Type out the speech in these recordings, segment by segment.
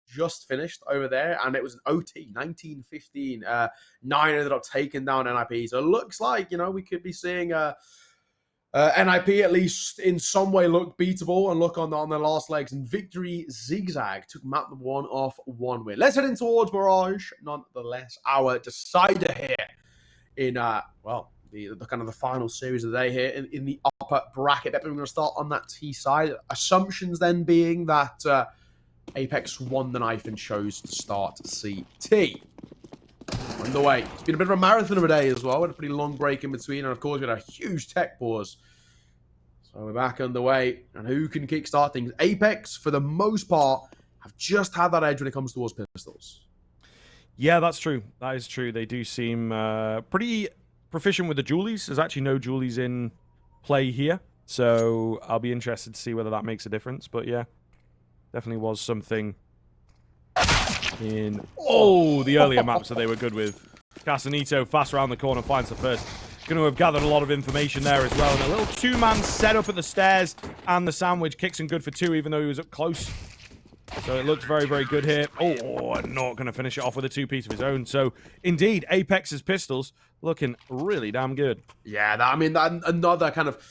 just finished over there, and it was an OT, 19-15. 9 ended up taking down NIP. So it looks like, we could be seeing NIP at least in some way look beatable and look on their last legs. And Victory Zigzag took map number 1 off 1 win. Let's head in towards Mirage. Nonetheless, our decider here in, the kind of the final series of the day here in the upper bracket. We're going to start on that T side. Assumptions then being that Apeks won the knife and chose to start CT. Underway. It's been a bit of a marathon of a day as well. We had a pretty long break in between, and of course we had a huge tech pause. So we're back underway, and who can kickstart things? Apeks, for the most part, have just had that edge when it comes towards pistols. Yeah, that's true. That is true. They do seem pretty proficient with the dualies. There's actually no dualies in play here, so I'll be interested to see whether that makes a difference. But yeah, definitely was something in the earlier maps that they were good with. Casanito fast around the corner, finds the first. Going to have gathered a lot of information there as well. And a little two-man setup at the stairs, and the sandwich kicks him good for 2, even though he was up close. So it looks very, very good here. And not going to finish it off with a 2-piece of his own. So indeed, Apex's pistols looking really damn good. Yeah, another kind of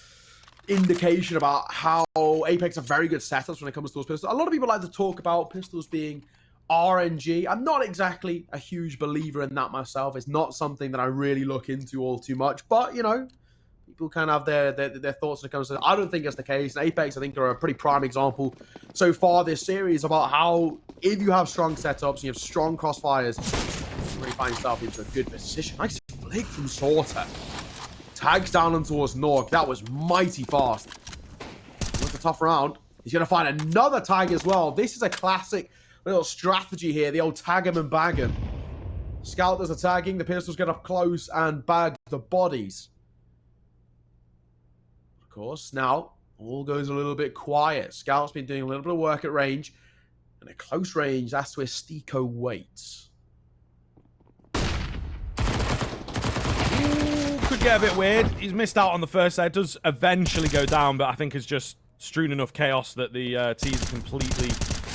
indication about how Apeks are very good setups when it comes to those pistols. A lot of people like to talk about pistols being RNG. I'm not exactly a huge believer in that myself. It's not something that I really look into all too much. But, people kind of have their thoughts when it comes to it. I don't think it's the case. And Apeks, I think, are a pretty prime example so far this series about how if you have strong setups and you have strong crossfires, you really find yourself into a good position. Nice flick from Sorter. Tags down and towards Nork. That was mighty fast. That's a tough round. He's going to find another tag as well. This is a classic little strategy here. The old tag him and bag him. Scout does the tagging. The pistols get up close and bag the bodies. Of course, now all goes a little bit quiet. Scout's been doing a little bit of work at range. And at close range, that's where Stiko waits. Could get a bit weird. He's missed out on the first side. Does eventually go down, but I think it's just strewn enough chaos that the T's are completely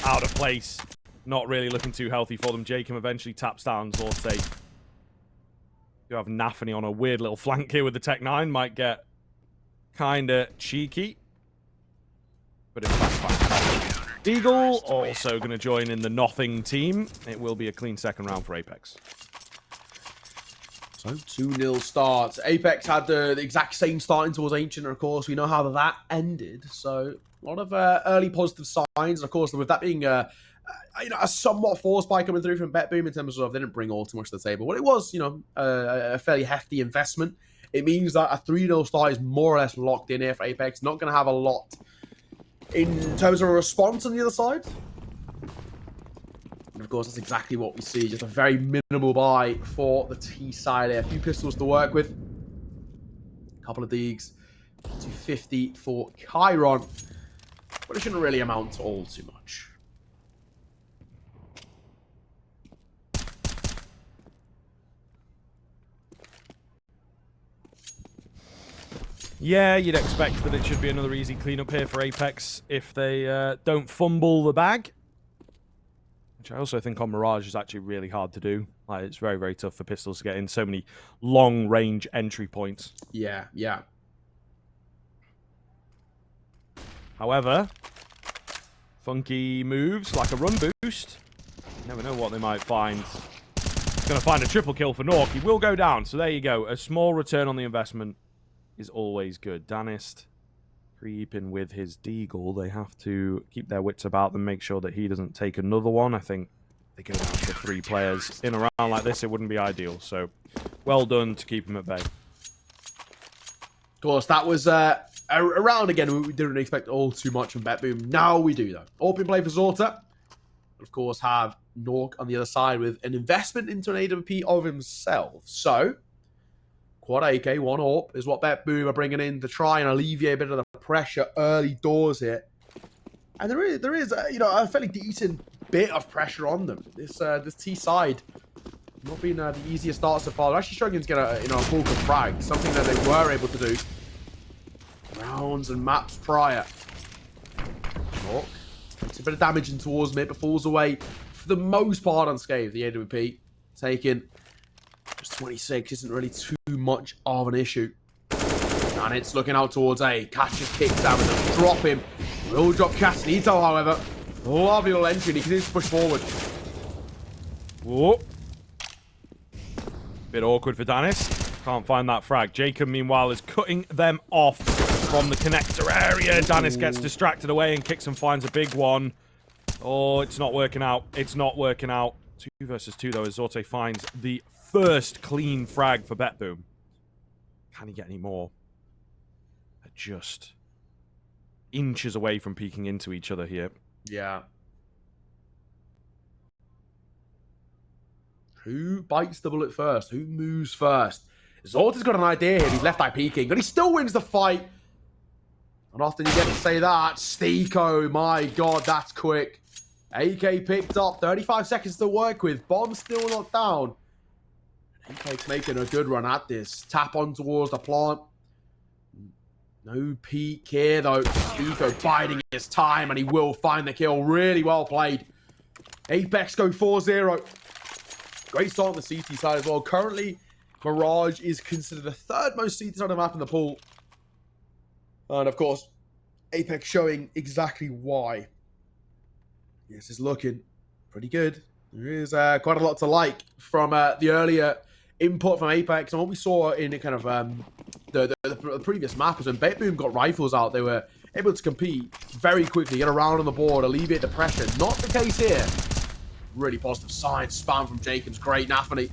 out of place. Not really looking too healthy for them. Jacob eventually taps down Zorte. You have Nafany on a weird little flank here with the Tech 9. Might get kind of cheeky. But in fact, Deagle also going to join in the nothing team. It will be a clean second round for Apeks. So 2-0 starts. Apeks had the exact same starting towards Ancient, and of course, we know how that ended. So a lot of early positive signs. And of course, with that being a somewhat forced buy coming through from BetBoom in terms of they didn't bring all too much to the table. But it was, a fairly hefty investment. It means that a 3-0 start is more or less locked in here for Apeks. Not going to have a lot in terms of a response on the other side. And of course, that's exactly what we see. Just a very minimal buy for the T side here. A few pistols to work with. A couple of Deegs. 250 for Chiron. But it shouldn't really amount to all too much. Yeah, you'd expect that it should be another easy cleanup here for Apeks if they don't fumble the bag. Which I also think on Mirage is actually really hard to do. Like, it's very, very tough for pistols to get in so many long-range entry points. Yeah. However, funky moves like a run boost. You never know what they might find. He's going to find a triple kill for Nork. He will go down. So there you go. A small return on the investment is always good. Danist creeping with his Deagle. They have to keep their wits about them, make sure that he doesn't take another one. I think they go down to 3 players in a round like this. It wouldn't be ideal. So well done to keep him at bay. Of course, that was a round again. We didn't expect all too much from BetBoom. Now we do, though. Open play for Zorta. Of course, have Nork on the other side with an investment into an AWP of himself. So Quad AK, 1 AWP is what BetBoom are bringing in to try and alleviate a bit of the pressure early doors here. And there is a fairly decent bit of pressure on them. This T side not being the easiest start so far. They're actually struggling to get a bulk of frag, something that they were able to do rounds and maps prior. Nork takes a bit of damage in towards mid, but falls away for the most part unscathed. The AWP taking just 26 isn't really too much of an issue. And it's looking out towards A. Catches kicks down with them. Drop him. Will drop Castanito, however. Lovely little entry, and he continues to push forward. Whoa. Bit awkward for Danis. Can't find that frag. Jacob, meanwhile, is cutting them off from the connector area. Danis gets distracted away and kicks and finds a big one. Oh, it's not working out. It's not working out. 2 versus 2, though, as Zorte finds the first clean frag for BetBoom. Can he get any more? They're just inches away from peeking into each other here. Yeah. Who bites the bullet first? Who moves first? Zorte's got an idea here. He's left eye peeking, but he still wins the fight. Not often you get to say that. Stiko, my God, that's quick. AK picked up. 35 seconds to work with. Bomb still not down. Apeks making a good run at this. Tap on towards the plant. No peek here, though. Stiko biding his time, and he will find the kill. Really well played. Apeks go 4-0. Great start on the CT side as well. Currently, Mirage is considered the 3rd most CT side of the map in the pool. And of course, Apeks showing exactly why. This is looking pretty good. There is quite a lot to like from the earlier input from Apeks. And what we saw in kind of the previous map was when BetBoom got rifles out, they were able to compete very quickly, get around on the board, alleviate the pressure. Not the case here. Really positive sign. Spam from Jacobs. Great. Nafany.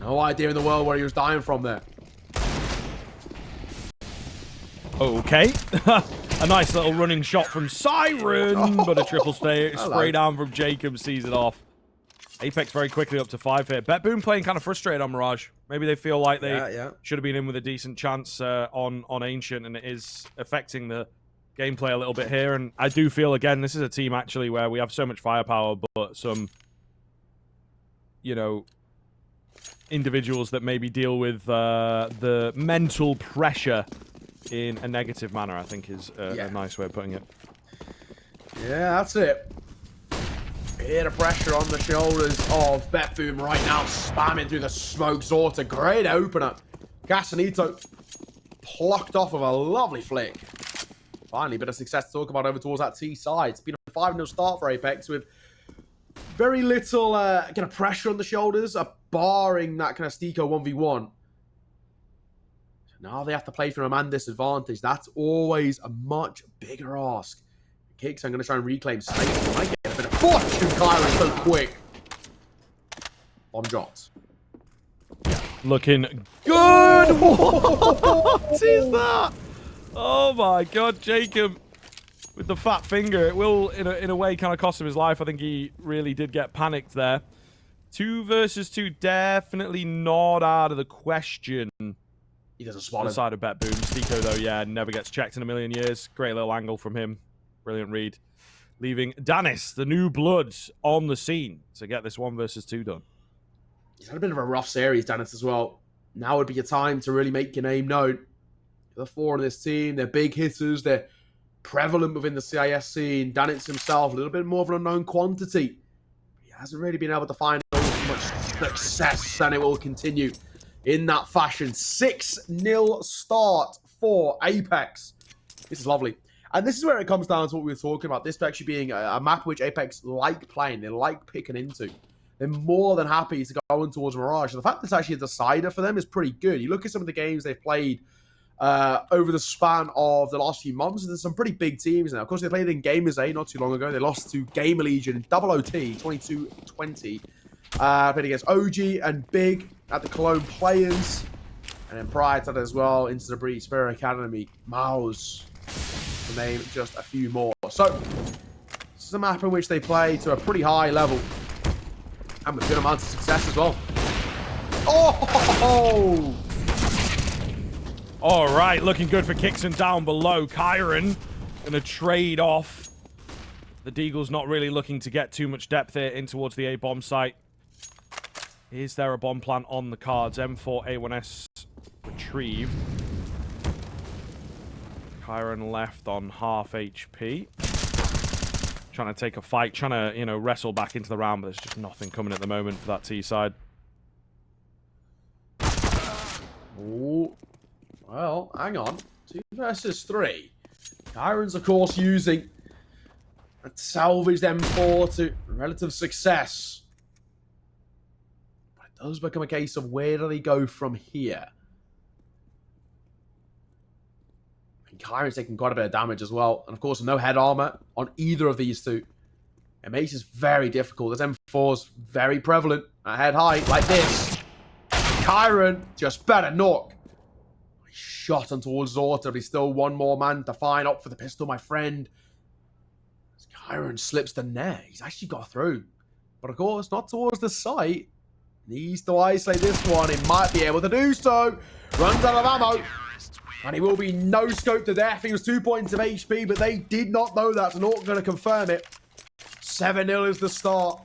No idea in the world where he was dying from there. Okay. A nice little running shot from Siren, but a triple spray down from Jacob sees it off. Apeks very quickly up to 5 here. BetBoom playing kind of frustrated on Mirage. Maybe they feel like they should have been in with a decent chance on Ancient, and it is affecting the gameplay a little bit here. And I do feel, again, this is a team actually where we have so much firepower, but some, you know, individuals that maybe deal with the mental pressure in a negative manner, I think is a nice way of putting it. Yeah, that's it. Bit of pressure on the shoulders of BetBoom right now, spamming through the smoke. Zorte, great opener. Casanito plucked off with a lovely flick. Finally, bit of success to talk about over towards that T side. It's been a 5-0 start for Apeks with very little kind of pressure on the shoulders, barring that kind of Stiko 1v1. So now they have to play from a man disadvantage. That's always a much bigger ask. Kicks, I'm going to try and reclaim space. He might get a bit of fortune. Kyron so quick. Bomb dropped. Looking good. What is that? Oh my God, Jacob with the fat finger. It will, in a way, kind of cost him his life. I think he really did get panicked there. 2 versus 2, definitely not out of the question. He doesn't spot him. On the side of BetBoom. Stiko, though, yeah, never gets checked in a million years. Great little angle from him. Brilliant read. Leaving Danis, the new blood, on the scene to get this 1 versus 2 done. He's had a bit of a rough series, Danis, as well. Now would be your time to really make your name known. The 4 on this team, they're big hitters. They're prevalent within the CIS scene. Danis himself, a little bit more of an unknown quantity. He hasn't really been able to find much success, and it will continue in that fashion. 6-0 start for Apeks. This is lovely. And this is where it comes down to what we were talking about. This actually being a map which Apeks like playing. They like picking into. They're more than happy to go on towards Mirage. So the fact that it's actually a decider for them is pretty good. You look at some of the games they've played over the span of the last few months, there's some pretty big teams now. Of course, they played in Gamers A not too long ago. They lost to Gamer Legion in double OT, 22-20. Played against OG and Big at the Cologne Players. And then prior to that as well, into the Breeze Spirit Academy, Mouse, to name just a few more. So, this is a map in which they play to a pretty high level. And with a good amount of success as well. Oh! All right, looking good for Kixon down below. Kyron going to trade off. The Deagle's not really looking to get too much depth here in towards the A-bomb site. Is there a bomb plant on the cards? M4A1S retrieved. Kyron left on half HP. trying to take a fight, trying to, you know, wrestle back into the round, but there's just nothing coming at the moment for that T side. Oh, well, hang on. 2 versus 3. Kyron's, of course, using a salvaged M4 to relative success. But it does become a case of where do they go from here? And Kyron's taking quite a bit of damage as well. And, of course, no head armor on either of these two. It makes this very difficult. This M4's very prevalent at head height like this. Kyron just better knock. Shot on towards Zorta, but he's still one more man to find. Up for the pistol, my friend. As Kyron slips the net. He's actually got through. But of course, not towards the site. Needs to isolate this one. He might be able to do so. Runs out of ammo. And he will be no-scope to death. He was 2 points of HP, but they did not know that. So not going to confirm it. 7-0 is the start.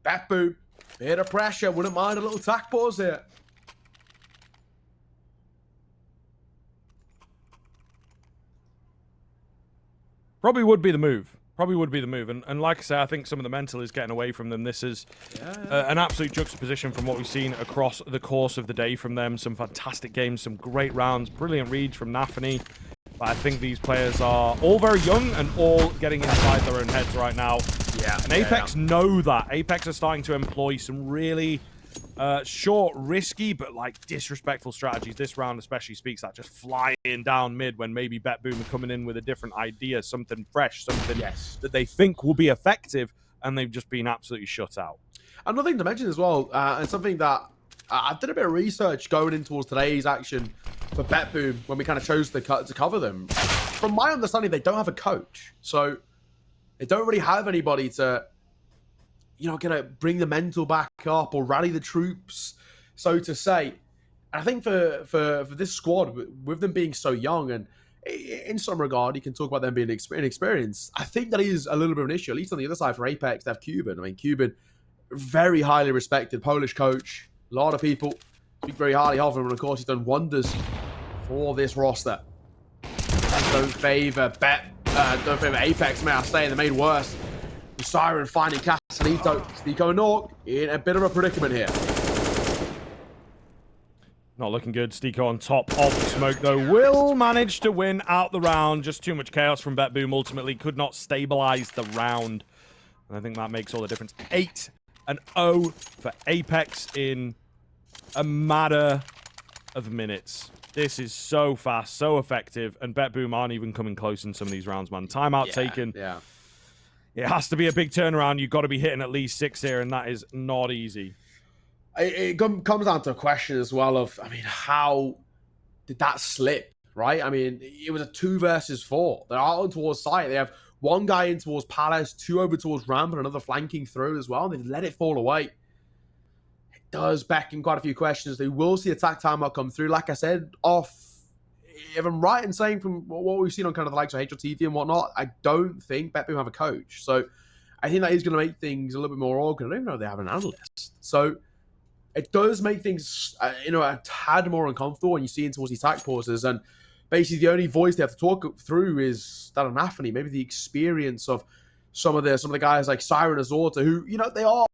BetBoom. Bit of pressure. Wouldn't mind a little tack pause here. Probably would be the move. Probably would be the move. And like I say, I think some of the mental is getting away from them. This is an absolute juxtaposition from what we've seen across the course of the day from them. Some fantastic games, some great rounds, brilliant reads from Nafany. But I think these players are all very young and all getting inside their own heads right now. Yeah. And Apeks know that. Apeks are starting to employ some really short, risky, but like disrespectful strategies. This round especially speaks that, just flying down mid when maybe BetBoom are coming in with a different idea, something fresh, something that they think will be effective, and they've just been absolutely shut out. Another thing to mention as well, and something that I did a bit of research going in towards today's action for BetBoom when we kind of chose to cover them. From my understanding, they don't have a coach, so they don't really have anybody to, you know, kind of bring the mental back up or rally the troops, so to say. And I think for this squad, with them being so young, and in some regard, you can talk about them being inexperienced, I think that is a little bit of an issue, at least on the other side for Apeks. They have Cuban. I mean, Cuban, very highly respected Polish coach. A lot of people speak very highly of him, and of course, he's done wonders for this roster. Don't favor Apeks, may I say, and they made worse. Siren finding Castellito. Stico and Orc in a bit of a predicament here. Not looking good. Stico on top of the smoke, though. Will manage to win out the round. Just too much chaos from BetBoom. Ultimately, could not stabilize the round. And I think that makes all the difference. 8-0 for Apeks in a matter of minutes. This is so fast, so effective, and BetBoom aren't even coming close in some of these rounds, man. Timeout taken. Yeah. It has to be a big turnaround. You've got to be hitting at least 6 here, and that is not easy. It comes down to a question as well of, I mean, how did that slip, right? I mean, it was a 2 versus 4. They're out towards site. They have one guy in towards Palace, 2 over towards Ramp, and another flanking through as well. They've let it fall away. It does beckon quite a few questions. They will see attack timeout come through. Like I said, if I'm right in saying from what we've seen on kind of the likes of HLTV and whatnot, I don't think BetBoom have a coach. So I think that is going to make things a little bit more awkward. I don't even know if they have an analyst. So it does make things, a tad more uncomfortable when you see in towards the attack pauses. And basically the only voice they have to talk through is that of Nafany, maybe the experience of some of the guys like Siren Azorta, who, they are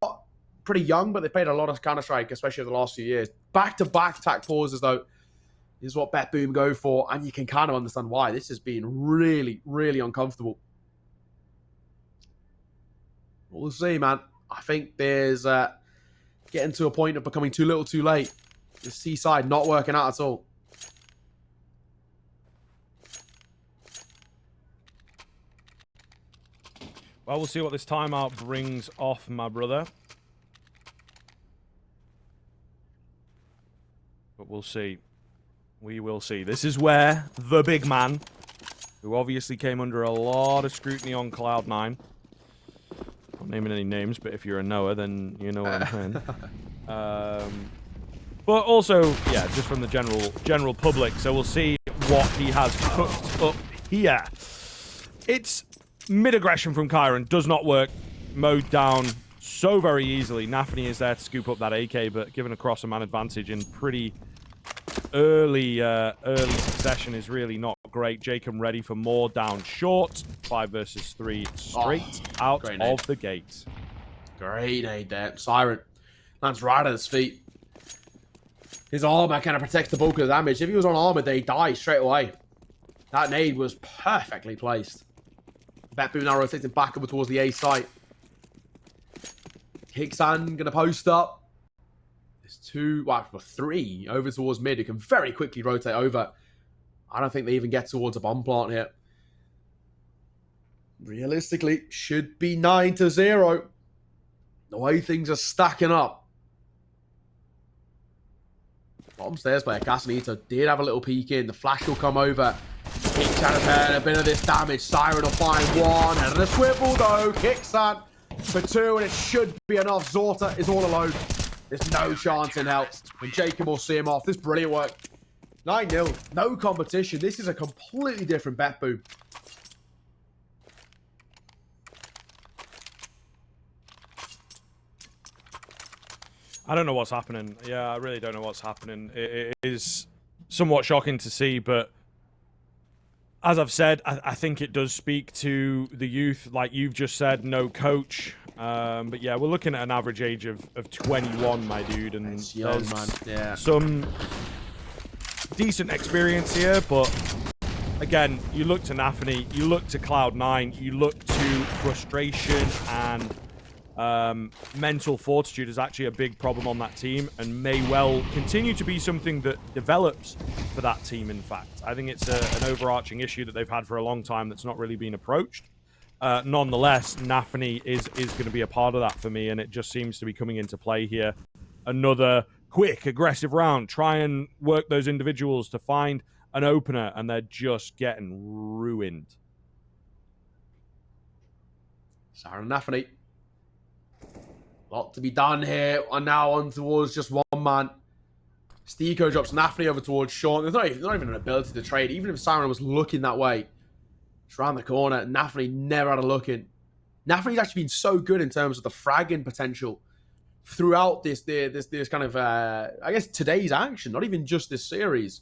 pretty young, but they played a lot of Counter-Strike, especially over the last few years. Back-to-back attack pauses, though, is what BetBoom go for, and you can kind of understand why. This has been really, really uncomfortable. We'll see, man. I think there's getting to a point of becoming too little too late. The C-side not working out at all. Well, we'll see what this timeout brings off, my brother. But we'll see. We will see. This is where the big man, who obviously came under a lot of scrutiny on Cloud9. Not naming any names, but if you're a knower, then you know what I'm saying. But also, yeah, just from the general public. So we'll see what he has cooked up here. It's mid-aggression from Kyron. Does not work. Mowed down so very easily. Nafany is there to scoop up that AK, but given across a man advantage in pretty early succession is really not great. Jacob ready for more down short. 5 versus 3 straight out of the gate. Great nade there. Siren lands right at his feet. His armor kind of protects the bulk of the damage. If he was on armor, they die straight away. That nade was perfectly placed. BetBoom now rotating back over towards the A site. Hixan gonna post up. There's 3 over towards mid who can very quickly rotate over. I don't think they even get towards a bomb plant here. Realistically, should be 9-0. The way things are stacking up. Bottom stairs player, Casanito, did have a little peek in. The flash will come over. Kicksan a bit of this damage. Siren will find one. And a swivel though. Kicksan for 2, and it should be enough. Zorta is all alone. There's no chance in hell. And Jacob will see him off. This is brilliant work. 9-0. No competition. This is a completely different BetBoom. I don't know what's happening. Yeah, I really don't know what's happening. It is somewhat shocking to see, but as I've said, I think it does speak to the youth. Like you've just said, no coach. But yeah, we're looking at an average age of 21, my dude. And it's young, man. Yeah. Some decent experience here, but again, you look to Nafany, you look to Cloud9, you look to frustration and mental fortitude is actually a big problem on that team and may well continue to be something that develops for that team, in fact. I think it's an overarching issue that they've had for a long time that's not really been approached. Nonetheless, Nafany is going to be a part of that for me, and it just seems to be coming into play here. Another quick, aggressive round. Try and work those individuals to find an opener, and they're just getting ruined. Siren Nafany. Lot to be done here. And now on towards just one man. Stiko drops Nafany over towards Sean. There's not even an ability to trade. Even if Siren was looking that way. It's around the corner. Nafany never had a look in. Nafany's actually been so good in terms of the fragging potential throughout this kind of, I guess, today's action. Not even just this series.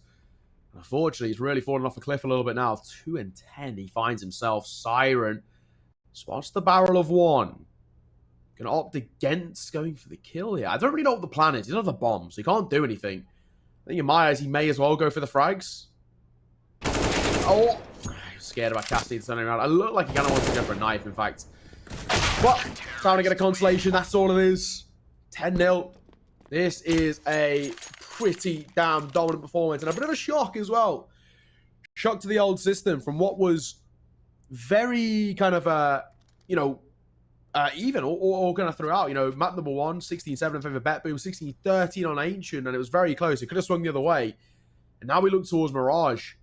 Unfortunately, he's really fallen off a cliff a little bit now. 2-10. He finds himself. Siren spots the barrel of one. Gonna opt against going for the kill here. I don't really know what the plan is. He doesn't have the bomb, so he can't do anything. I think in my eyes, he may as well go for the frags. Oh, I'm scared about Cassidy turning around. I look like he kind of wants to go for a knife, in fact. But trying to get a consolation. That's all it is. 10-0. This is a pretty damn dominant performance, and a bit of a shock as well. Shock to the old system from what was very kind of even or kind of throughout. You know, map number 1, 16-7 in favor of BetBoom, 16-13 on Ancient, and it was very close. It could have swung the other way. And now we look towards Mirage,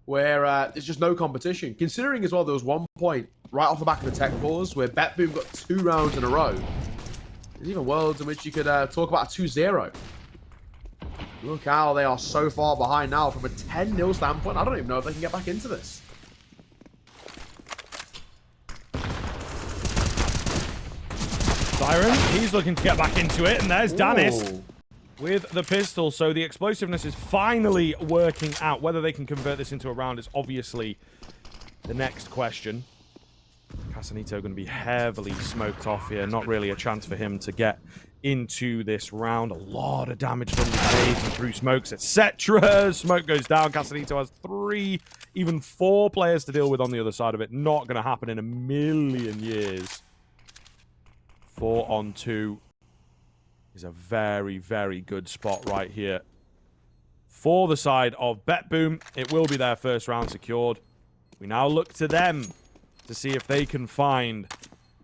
where there's just no competition. Considering as well, there was one point right off the back of the tech pause where BetBoom got 2 rounds in a row. There's even worlds in which you could talk about a 2-0. Look how they are so far behind now from a 10-0 standpoint. I don't even know if they can get back into this. Siren, he's looking to get back into it, and there's Danis with the pistol. So the explosiveness is finally working out. Whether they can convert this into a round is obviously the next question. Casanito going to be heavily smoked off here. Not really a chance for him to get into this round. A lot of damage from the nades and through smokes, etc. Smoke goes down. Casanito has 3, even 4 players to deal with on the other side of it. Not going to happen in a million years. 4 on 2 is a very, very good spot right here for the side of BetBoom. It will be their first round secured. We now look to them to see if they can find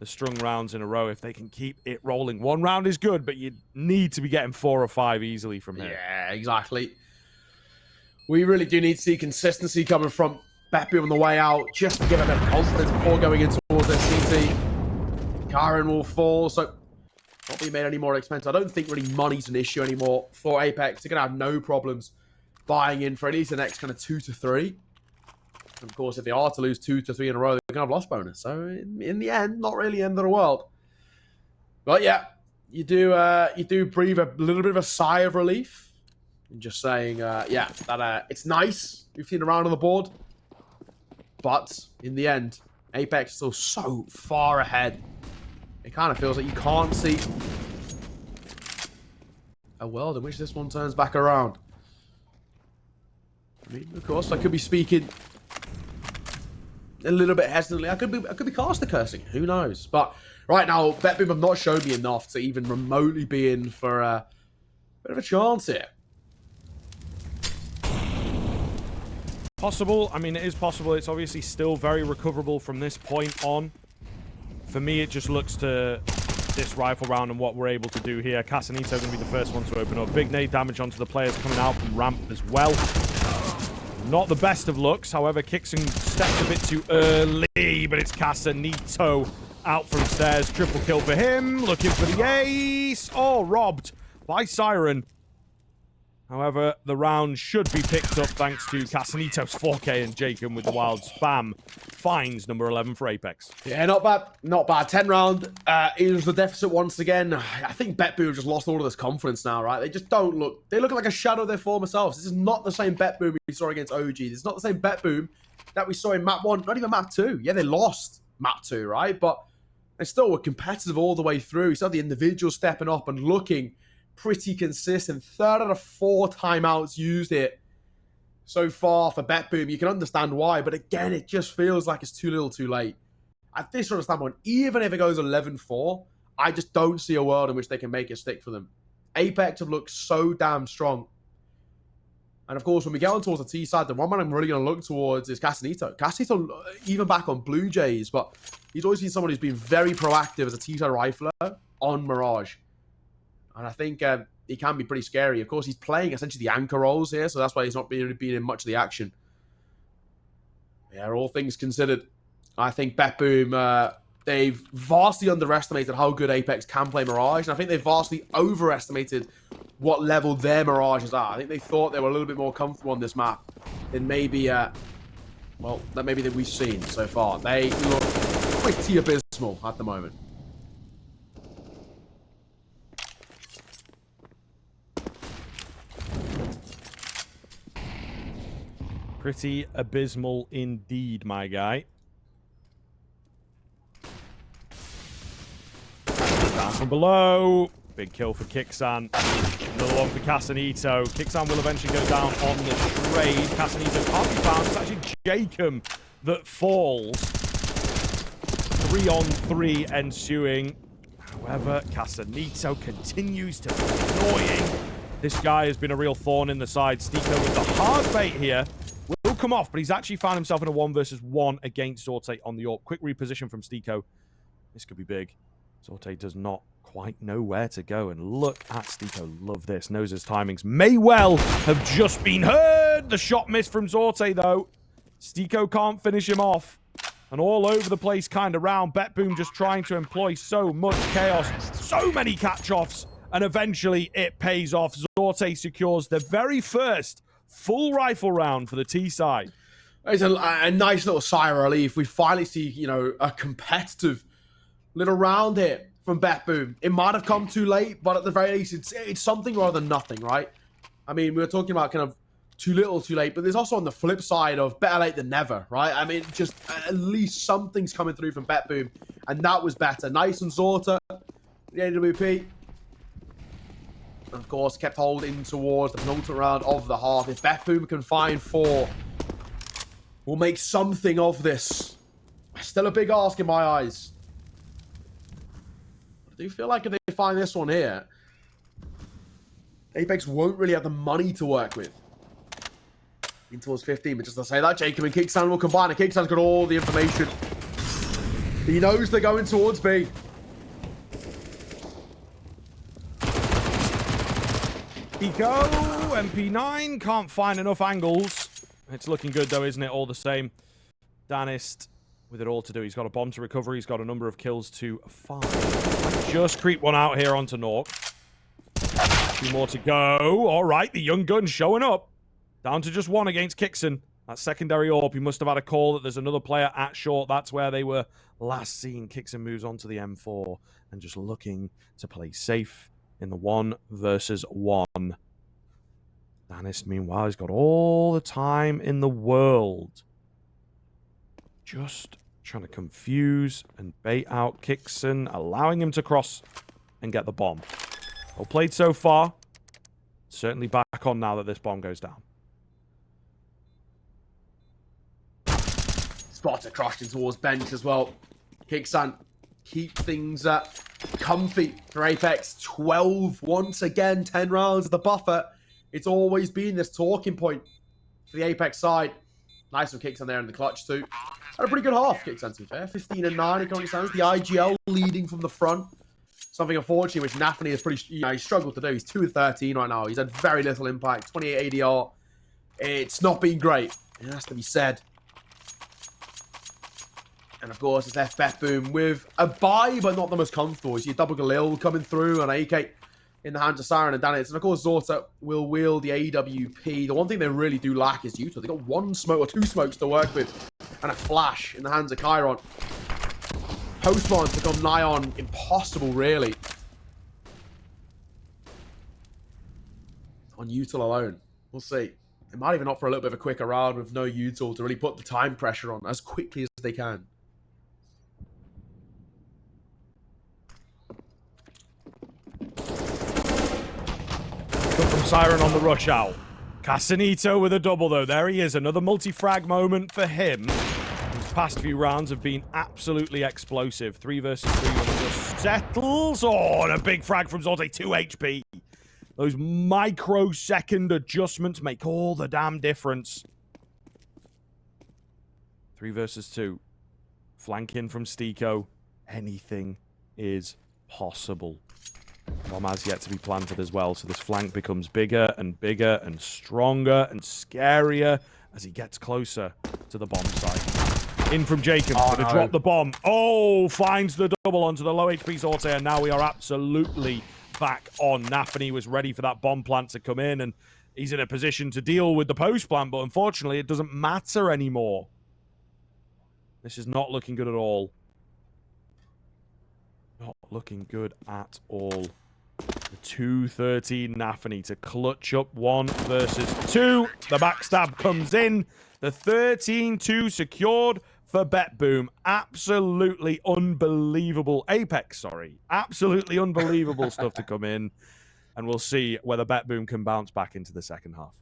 the strung rounds in a row, if they can keep it rolling. 1 round is good, but you need to be getting 4 or 5 easily from here. Yeah, exactly. We really do need to see consistency coming from BetBoom on the way out, just to give a bit of confidence before going in towards their CT. Karen will fall, so not being made any more expensive. I don't think really money's an issue anymore for Apeks. They're going to have no problems buying in for at least the next kind of 2 to 3. And of course, if they are to lose 2 to 3 in a row, they're going to have loss bonus. So in the end, not really the end of the world. But yeah, you do breathe a little bit of a sigh of relief. And just saying, yeah, that it's nice. We've seen a round on the board. But in the end, Apeks is still so far ahead. It kind of feels like you can't see a world in which this one turns back around. I mean, of course, I could be speaking a little bit hesitantly. I could be caster cursing. Who knows? But right now, BetBoom have not shown me enough to even remotely be in for a bit of a chance here. Possible. I mean, it is possible. It's obviously still very recoverable from this point on. For me, it just looks to this rifle round and what we're able to do here. Casanito going to be the first one to open up. Big nade damage onto the players coming out from ramp as well. Not the best of looks. However, Kixon stepped a bit too early, but it's Casanito out from stairs. Triple kill for him. Looking for the ace. Oh, robbed by Siren. However, the round should be picked up thanks to Casanito's 4K and Jacob with the wild spam. Finds number 11 for Apeks. Yeah, not bad. Not bad. 10 round. It was the deficit once again. I think BetBoom have just lost all of this confidence now, right? They just don't look... They look like a shadow of their former selves. This is not the same BetBoom we saw against OG. This is not the same BetBoom that we saw in map 1. Not even map 2. Yeah, they lost map 2, right? But they still were competitive all the way through. You saw the individual stepping up and looking pretty consistent. 3 out of 4 timeouts used it so far for BetBoom. You can understand why, but again, it just feels like it's too little too late. At this sort of standpoint, even if it goes 11-4, I just don't see a world in which they can make it stick for them. Apeks have looked so damn strong. And of course, when we get on towards the T side, the one man I'm really going to look towards is Casanito. Casanito, even back on Blue Jays, but he's always been someone who's been very proactive as a T side rifler on Mirage. And I think he can be pretty scary. Of course, he's playing essentially the anchor roles here, so that's why he's not being in much of the action. Yeah, all things considered, I think BetBoom, they've vastly underestimated how good Apeks can play Mirage, and I think they've vastly overestimated what level their Mirages are. I think they thought they were a little bit more comfortable on this map than maybe, well, that maybe that we've seen so far. They look pretty abysmal at the moment. Pretty abysmal indeed, my guy. Down from below. Big kill for Kixan. Another one for Casanito. Kixan will eventually go down on the trade. Casanito can't be found. It's actually Jacob that falls. 3-on-3 ensuing. However, Casanito continues to be annoying. This guy has been a real thorn in the side. Stiko with the hard bait here. Will come off, but he's actually found himself in a 1-versus-1 against Zorte on the AWP. Quick reposition from Stiko. This could be big. Zorte does not quite know where to go, and look at Stiko. Love this. Knows his timings. May well have just been heard. The shot missed from Zorte, though. Stiko can't finish him off. And all over the place kind of round. BetBoom just trying to employ so much chaos. So many catch-offs. And eventually it pays off. Zorte secures the very first full rifle round for the T side. It's a nice little sigh of relief. We finally see, you know, a competitive little round here from BetBoom. It might have come too late, but at the very least, it's something rather than nothing, right? I mean, we were talking about kind of too little, too late, but there's also on the flip side of better late than never, right? I mean, just at least something's coming through from BetBoom, and that was better. Nice and Zorta, the AWP. Of course, kept holding towards the penultimate round of the half. If BetBoom can find 4, we'll make something of this. Still a big ask in my eyes. I do feel like if they find this one here, Apeks won't really have the money to work with. In towards 15, but just to say that, Jacob and Kickstand will combine, and Kickstand's got all the information. He knows they're going towards B. Eco, MP9, can't find enough angles. It's looking good though, isn't it? All the same. Danist with it all to do. He's got a bomb to recover. He's got a number of kills to find. Just creep one out here onto Nork. 2 more to go. All right, the young gun showing up. Down to just 1 against Kixon. That secondary AWP, he must have had a call that there's another player at short. That's where they were last seen. Kixon moves on to the M4 and just looking to play safe in the 1-versus-1. Danis, meanwhile, has got all the time in the world. Just trying to confuse and bait out Kixon, allowing him to cross and get the bomb. Well played so far. Certainly back on now that this bomb goes down. Spotter crashed in towards bench as well. Kixon keep things comfy for Apeks. 12 once again, 10 rounds of the buffer. It's always been this talking point for the Apeks side. Nice from Kixon there in the clutch too. Had a pretty good half, Kixon, to be fair. 15 and 9, it currently stands. The IGL leading from the front. Something unfortunate which Nafany has pretty, he's struggled to do. He's 2 of 13 right now. He's had very little impact. 28 ADR. It's not been great. It has to be said. And of course, it's left BetBoom with a buy, but not the most comfortable. You see a double Galil coming through on AK in the hands of Siren and Danis. And of course, Zorta will wield the AWP. The one thing they really do lack is Utah. They got one smoke or two smokes to work with, and a flash in the hands of Chiron. Postmon to come nigh on. Impossible, really. On Utah alone. We'll see. They might even opt for a little bit of a quicker round with no Utah to really put the time pressure on as quickly as they can. From Siren on the rush out. Casanito with a double, though. There he is. Another multi-frag moment for him. His past few rounds have been absolutely explosive. 3 versus 3 when it just settles. Oh, and a big frag from Zorte. 2 HP. Those microsecond adjustments make all the damn difference. 3 versus 2. Flanking from Stiko. Anything is possible. Bomb has yet to be planted as well, so this flank becomes bigger and bigger and stronger and scarier as he gets closer to the bomb site. In from Jacob, going to drop the bomb. Oh, finds the double onto the low HP Zorte, and now we are absolutely back on. Nafany was ready for that bomb plant to come in, and he's in a position to deal with the post plant, but unfortunately it doesn't matter anymore. This is not looking good at all. Not looking good at all. The 2-13 Nafany to clutch up 1 versus 2. The backstab comes in. The 13-2 secured for BetBoom. Absolutely unbelievable. Apeks, sorry. Absolutely unbelievable stuff to come in. And we'll see whether BetBoom can bounce back into the second half.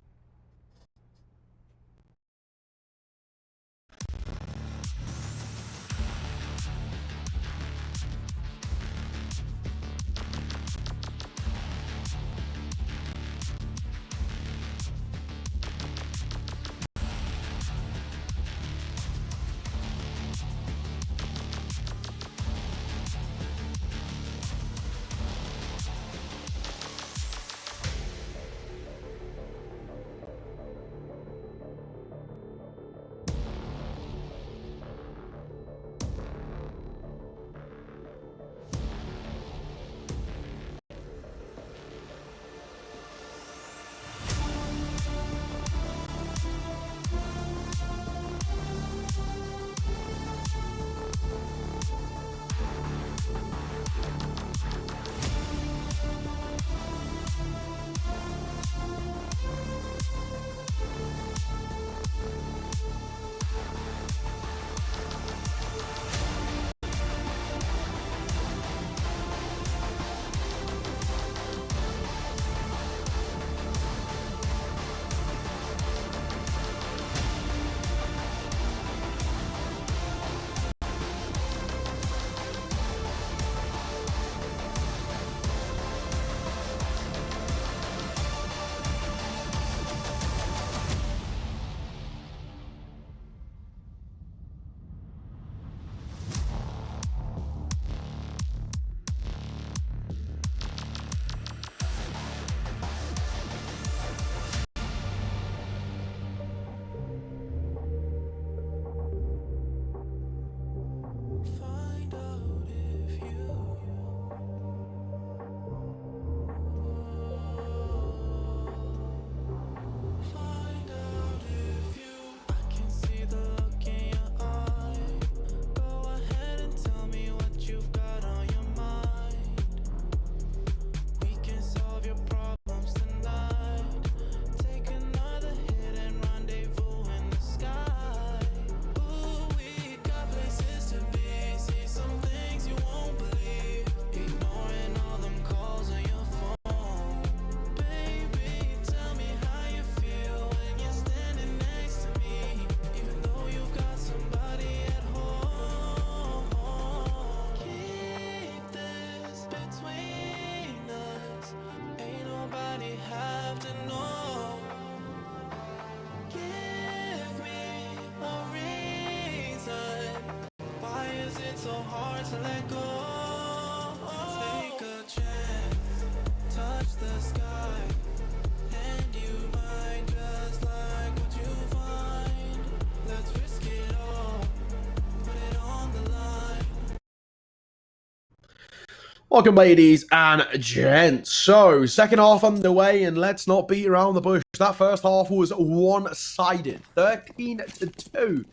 Welcome, ladies and gents. So, second half underway, and let's not beat around the bush. That first half was one-sided, 13-2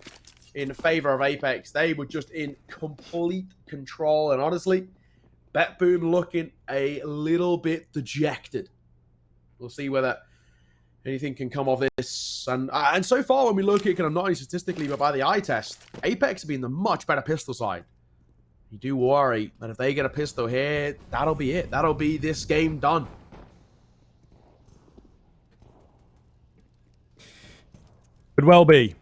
in favor of Apeks. They were just in complete control, and honestly, BetBoom looking a little bit dejected. We'll see whether anything can come of this. And so far, when we look at kind of not only statistically, but by the eye test, Apeks have been the much better pistol side. You do worry that if they get a pistol here, that'll be it. That'll be this game done. Could well be.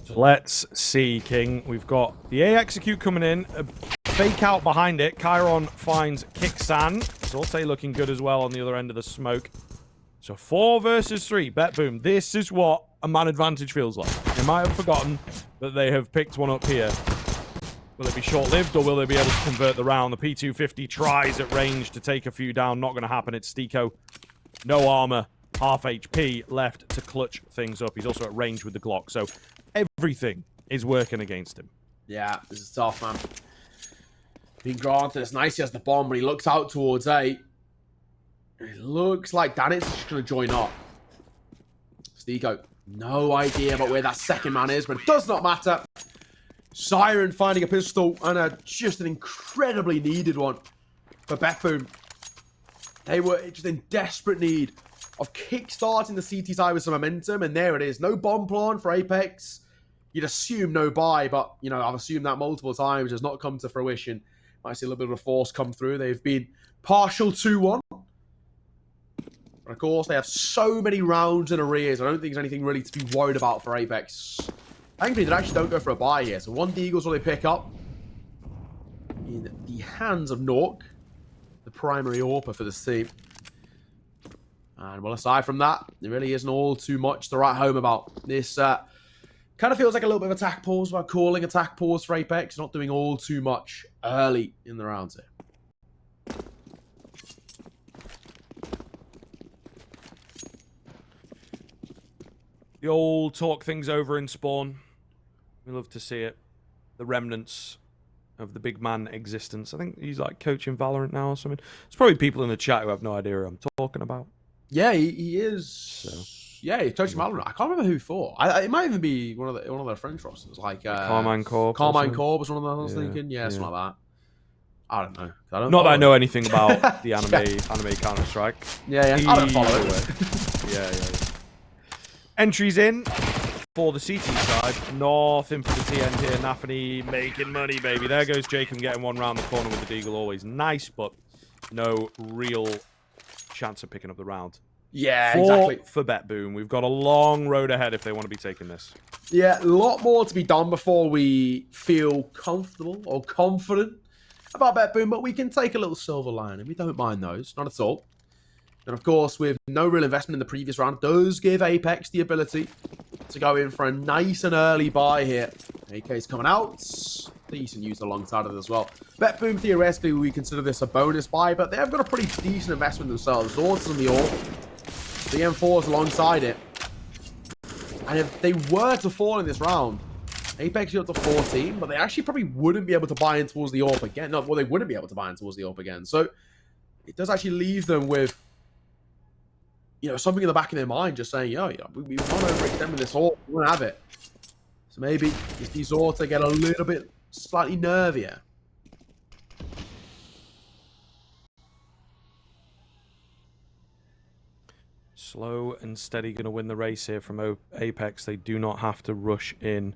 So let's see, King. We've got the A execute coming in. A fake out behind it. Chiron finds Kixan. Sorte looking good as well on the other end of the smoke. So 4 versus 3. BetBoom. This is what a man advantage feels like. They might have forgotten that they have picked one up here. Will it be short-lived, or will they be able to convert the round? The P250 tries at range to take a few down. Not going to happen. It's Stiko. No armor. Half HP left to clutch things up. He's also at range with the Glock. So everything is working against him. Yeah, this is tough, man. Being granted, it's nice he has the bomb, but he looks out towards A. It looks like Danitz is just going to join up. Stiko, no idea about where that second man is, but it does not matter. Siren finding a pistol, and just an incredibly needed one for BetBoom. They were just in desperate need of kickstarting the CT side with some momentum, and there it is. No bomb plant for Apeks. You'd assume no buy, but, you know, I've assumed that multiple times. Has not come to fruition. Might see a little bit of a force come through. They've been partial 2-1. But, of course, they have so many rounds in arrears. I don't think there's anything really to be worried about for Apeks. Thankfully, they actually don't go for a buy here. So 1 Deagles will they pick up in the hands of Nork, the primary AWPer for this team. And, well, aside from that, there really isn't all too much to write home about. This kind of feels like a little bit of attack pause by calling attack pause for Apeks, not doing all too much early in the rounds here. The old talk things over in spawn. We love to see it. The remnants of the big man existence. I think he's like coaching Valorant now or something. There's probably people in the chat who have no idea who I'm talking about. Yeah, he is. So. Yeah, he's coaching Valorant. I can't remember who for. It might even be one of their French rosters, like Carmine Corp. Carmine Corp was one of them I was thinking. Yeah, something like that. I don't know. Not that I know anything about the anime Counter Strike. Yeah. I don't follow it. Yeah. Entries in for the CT side. Nothing for the TN here. Nafany making money, baby. There goes Jacob getting one round the corner with the Deagle. Always nice, but no real chance of picking up the round. Yeah, exactly. For BetBoom. We've got a long road ahead if they want to be taking this. Yeah, a lot more to be done before we feel comfortable or confident about BetBoom, but we can take a little silver lining. We don't mind those, not at all. And of course, with no real investment in the previous round, it does give Apeks the ability to go in for a nice and early buy here. AK's coming out. Decent use alongside of it as well. BetBoom, theoretically, we consider this a bonus buy, but they have got a pretty decent investment themselves. Zords on the AWP, the M4s alongside it. And if they were to fall in this round, Apeks are up to 14, but they actually probably wouldn't be able to buy in towards the AWP again. No, well, they wouldn't be able to buy in towards the AWP again. So it does actually leave them with, you know, something in the back of their mind, just saying, we want to overextend with this AWP. We want to have it. So maybe if these Zorta get a little bit slightly nervier. Slow and steady going to win the race here from Apeks. They do not have to rush in.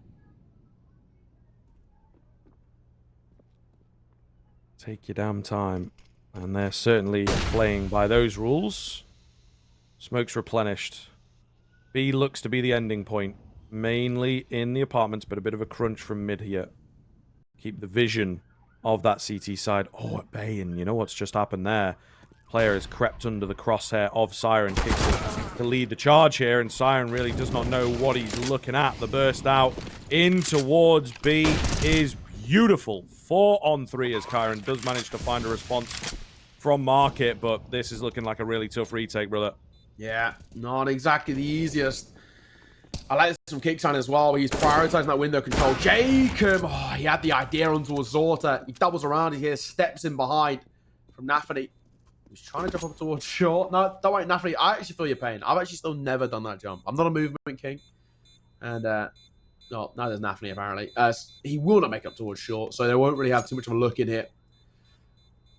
Take your damn time. And they're certainly playing by those rules. Smoke's replenished. B looks to be the ending point. Mainly in the apartments, but a bit of a crunch from mid here. Keep the vision of that CT side. Oh, at Bay, and you know what's just happened there? Player has crept under the crosshair of Siren, kicks it to lead the charge here, and Siren really does not know what he's looking at. The burst out in towards B is beautiful. 4-on-3 as Kyron does manage to find a response from Market, but this is looking like a really tough retake, brother. Yeah, not exactly the easiest. I like some kicks on as well, where he's prioritizing that window control. Jacob, he had the idea on towards Zorta. He doubles around, he here, steps in behind. from Nafany. He's trying to jump up towards short. No, don't worry, Nafany. I actually feel your pain. I've actually still never done that jump. I'm not a movement king. And, no, neither is Nafany, apparently. He will not make up towards short, so they won't really have too much of a look in here.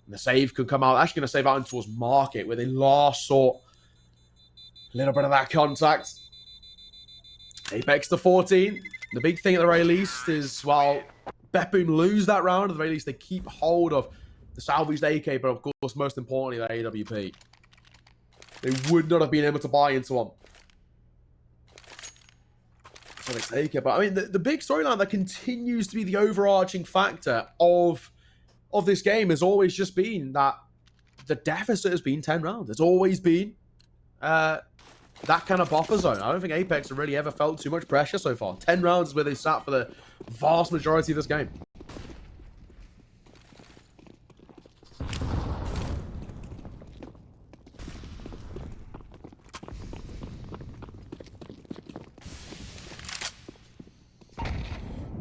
And the save could come out. Actually going to save out in towards market, where they last saw a little bit of that contact. Apeks to 14. The big thing at the very least is, while BetBoom lose that round, at the very least they keep hold of the salvaged AK, but of course, most importantly, the AWP. They would not have been able to buy into one. So they take it. But I mean, the big storyline that continues to be the overarching factor of this game has always just been that the deficit has been 10 rounds. It's always been that kind of buffer zone. I don't think Apeks have really ever felt too much pressure so far. 10 rounds is where they sat for the vast majority of this game.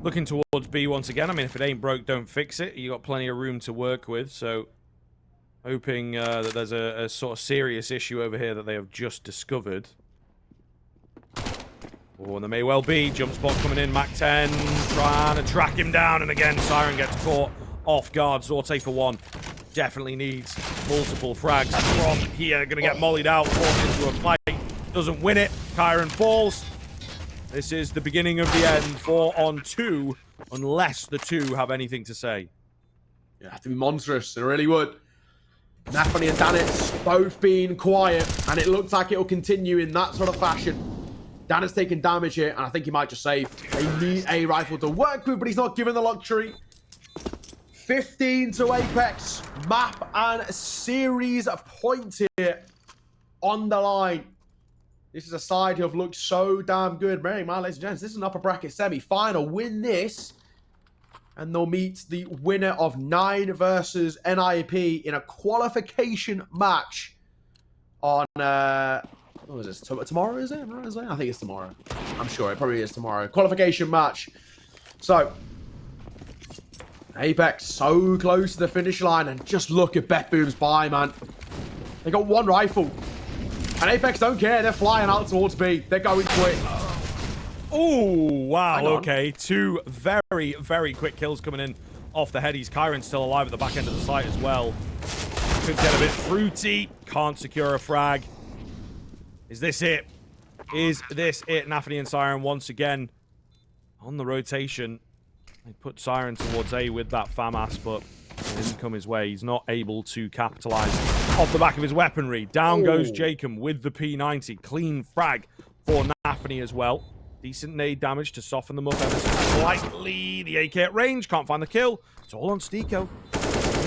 Looking towards B once again. I mean, if it ain't broke, don't fix it. You got plenty of room to work with, so hoping that there's a sort of serious issue over here that they have just discovered. Oh, and there may well be. Jump spot coming in. Mac 10 trying to track him down, and again, Siren gets caught off guard. Zorte for one. Definitely needs multiple frags from here. Gonna get mollied out, forced into a fight. Doesn't win it. Kyron falls. This is the beginning of the end. 4 on 2, unless the two have anything to say. You have to be monstrous. It really would. Nafany and Danitz both being quiet, and it looks like it will continue in that sort of fashion. Danitz taking damage here, and I think he might just save. They need a rifle to work with, but he's not given the luxury. 15 to Apeks. Map and series points here on the line. This is a side who have looked so damn good. Bearing in mind, ladies and gents, this is an upper bracket semi-final. Win this, and they'll meet the winner of 9 versus NIP in a qualification match on, what is this? Tomorrow, is it? I think it's tomorrow. I'm sure it probably is tomorrow. Qualification match. So, Apeks so close to the finish line, and just look at BetBoom's buy, man. They got 1 rifle. And Apeks don't care. They're flying out towards B. They're going quick. Oh, wow. Okay. 2 very, very quick kills coming in off the headies. Kyron's still alive at the back end of the site as well. Could get a bit fruity. Can't secure a frag. Is this it? Is this it? Nafany and Siren once again on the rotation. They put Siren towards A with that FAMAS, but it didn't come his way. He's not able to capitalize off the back of his weaponry. Down goes Jacob with the P90. Clean frag for Nafany as well. Decent nade damage to soften them up ever so slightly. The AK at range. Can't find the kill. It's all on Stiko.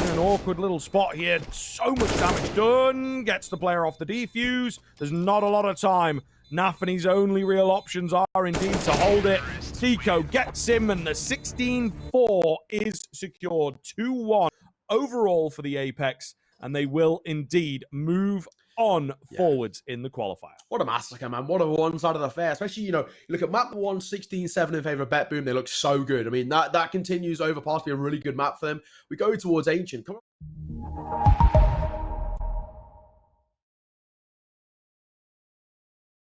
In an awkward little spot here. So much damage done. Gets the player off the defuse. There's not a lot of time. Nafany's only real options are indeed to hold it. Stiko gets him, and the 16-4 is secured. 2-1 overall for the Apeks, and they will indeed move on forwards in the qualifier. What a massacre, man. What a one-sided affair. Especially, you know, you look at map 1, 16-7 in favor of BetBoom. They look so good. I mean, that continues over past to be a really good map for them. We go towards Ancient. Come on.